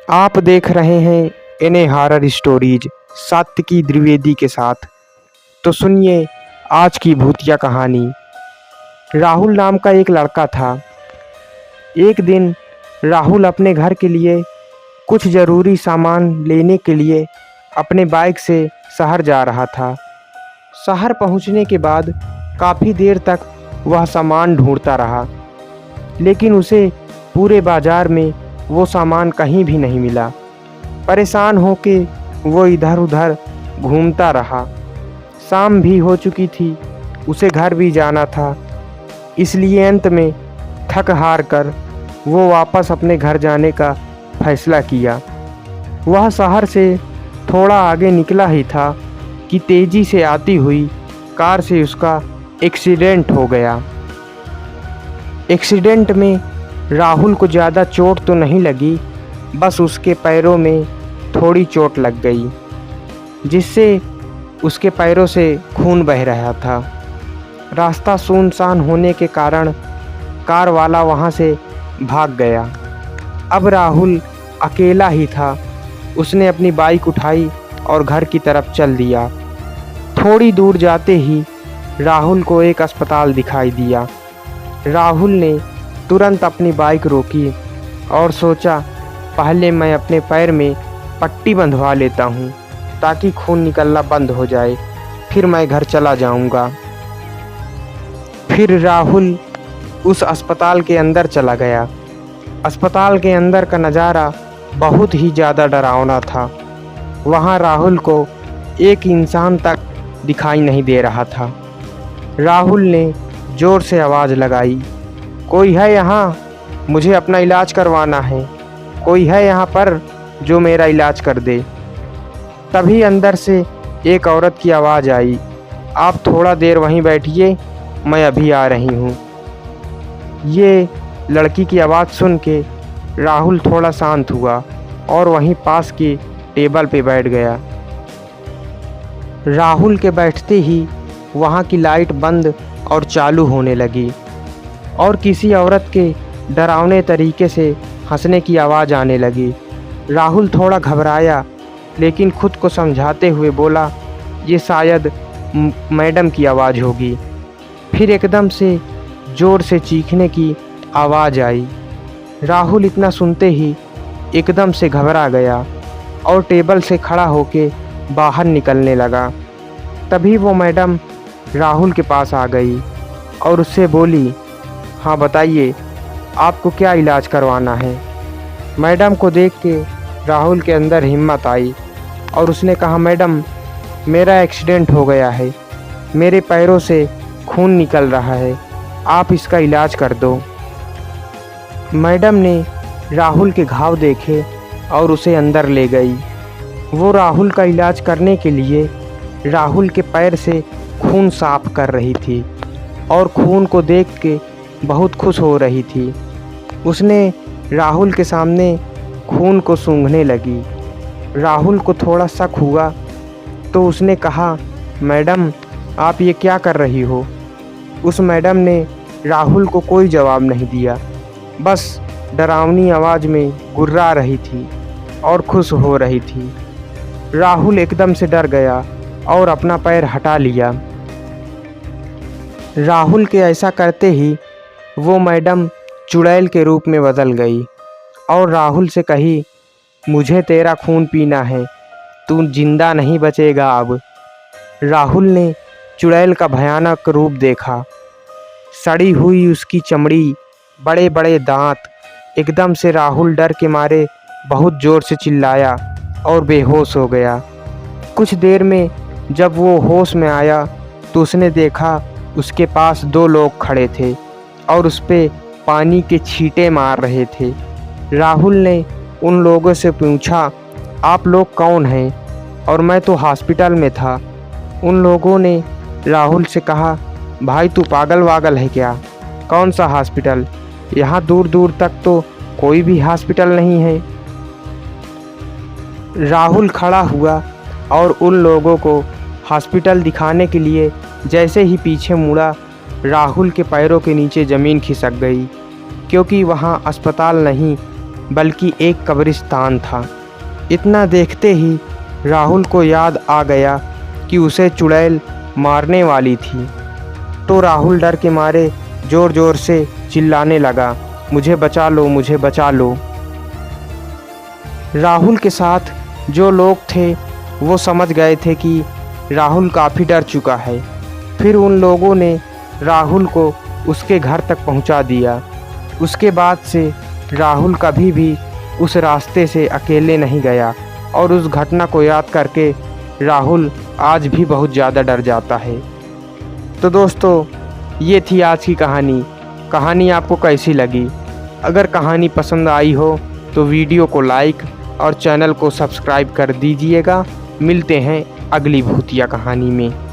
आप देख रहे हैं इन्हें हॉरर स्टोरीज सात्विकी द्विवेदी के साथ। तो सुनिए आज की भूतिया कहानी। राहुल नाम का एक लड़का था। एक दिन राहुल अपने घर के लिए कुछ ज़रूरी सामान लेने के लिए अपने बाइक से शहर जा रहा था। शहर पहुंचने के बाद काफ़ी देर तक वह सामान ढूंढता रहा, लेकिन उसे पूरे बाज़ार में वो सामान कहीं भी नहीं मिला। परेशान होके वो इधर उधर घूमता रहा। शाम भी हो चुकी थी, उसे घर भी जाना था, इसलिए अंत में थक हार कर वो वापस अपने घर जाने का फैसला किया। वह शहर से थोड़ा आगे निकला ही था कि तेज़ी से आती हुई कार से उसका एक्सीडेंट हो गया। एक्सीडेंट में राहुल को ज़्यादा चोट तो नहीं लगी, बस उसके पैरों में थोड़ी चोट लग गई, जिससे उसके पैरों से खून बह रहा था। रास्ता सुनसान होने के कारण कार वाला वहां से भाग गया। अब राहुल अकेला ही था। उसने अपनी बाइक उठाई और घर की तरफ चल दिया। थोड़ी दूर जाते ही राहुल को एक अस्पताल दिखाई दिया। राहुल ने तुरंत अपनी बाइक रोकी और सोचा, पहले मैं अपने पैर में पट्टी बंधवा लेता हूँ ताकि खून निकलना बंद हो जाए, फिर मैं घर चला जाऊँगा। फिर राहुल उस अस्पताल के अंदर चला गया। अस्पताल के अंदर का नज़ारा बहुत ही ज़्यादा डरावना था। वहाँ राहुल को एक इंसान तक दिखाई नहीं दे रहा था। राहुल ने ज़ोर से आवाज़ लगाई, कोई है यहाँ? मुझे अपना इलाज करवाना है। कोई है यहाँ पर जो मेरा इलाज कर दे? तभी अंदर से एक औरत की आवाज़ आई, आप थोड़ा देर वहीं बैठिए, मैं अभी आ रही हूँ। ये लड़की की आवाज़ सुन के राहुल थोड़ा शांत हुआ और वहीं पास की टेबल पे बैठ गया। राहुल के बैठते ही वहाँ की लाइट बंद और चालू होने लगी और किसी औरत के डरावने तरीके से हंसने की आवाज़ आने लगी। राहुल थोड़ा घबराया, लेकिन खुद को समझाते हुए बोला, ये शायद मैडम की आवाज़ होगी। फिर एकदम से ज़ोर से चीखने की आवाज़ आई। राहुल इतना सुनते ही एकदम से घबरा गया और टेबल से खड़ा होके बाहर निकलने लगा। तभी वो मैडम राहुल के पास आ गई और उससे बोली, हाँ बताइए, आपको क्या इलाज करवाना है? मैडम को देख के राहुल के अंदर हिम्मत आई और उसने कहा, मैडम मेरा एक्सीडेंट हो गया है, मेरे पैरों से खून निकल रहा है, आप इसका इलाज कर दो। मैडम ने राहुल के घाव देखे और उसे अंदर ले गई। वो राहुल का इलाज करने के लिए राहुल के पैर से खून साफ कर रही थी और खून को देख के बहुत खुश हो रही थी। उसने राहुल के सामने खून को सूंघने लगी। राहुल को थोड़ा शक हुआ तो उसने कहा, मैडम आप ये क्या कर रही हो? उस मैडम ने राहुल को कोई जवाब नहीं दिया, बस डरावनी आवाज़ में गुर्रा रही थी और खुश हो रही थी। राहुल एकदम से डर गया और अपना पैर हटा लिया। राहुल के ऐसा करते ही वो मैडम चुड़ैल के रूप में बदल गई और राहुल से कही, मुझे तेरा खून पीना है, तू जिंदा नहीं बचेगा अब। राहुल ने चुड़ैल का भयानक रूप देखा। सड़ी हुई उसकी चमड़ी, बड़े बड़े दांत। एकदम से राहुल डर के मारे बहुत ज़ोर से चिल्लाया और बेहोश हो गया। कुछ देर में जब वो होश में आया तो उसने देखा उसके पास दो लोग खड़े थे और उस पे पानी के छींटे मार रहे थे। राहुल ने उन लोगों से पूछा, आप लोग कौन हैं? और मैं तो हॉस्पिटल में था। उन लोगों ने राहुल से कहा, भाई तू पागल वागल है क्या? कौन सा हॉस्पिटल? यहाँ दूर दूर तक तो कोई भी हॉस्पिटल नहीं है। राहुल खड़ा हुआ और उन लोगों को हॉस्पिटल दिखाने के लिए जैसे ही पीछे मुड़ा, राहुल के पैरों के नीचे ज़मीन खिसक गई, क्योंकि वहाँ अस्पताल नहीं बल्कि एक कब्रिस्तान था। इतना देखते ही राहुल को याद आ गया कि उसे चुड़ैल मारने वाली थी। तो राहुल डर के मारे ज़ोर ज़ोर से चिल्लाने लगा, मुझे बचा लो, मुझे बचा लो। राहुल के साथ जो लोग थे वो समझ गए थे कि राहुल काफ़ी डर चुका है। फिर उन लोगों ने राहुल को उसके घर तक पहुंचा दिया। उसके बाद से राहुल कभी भी उस रास्ते से अकेले नहीं गया और उस घटना को याद करके राहुल आज भी बहुत ज़्यादा डर जाता है। तो दोस्तों, ये थी आज की कहानी। कहानी आपको कैसी लगी? अगर कहानी पसंद आई हो तो वीडियो को लाइक और चैनल को सब्सक्राइब कर दीजिएगा। मिलते हैं अगली भूतिया कहानी में।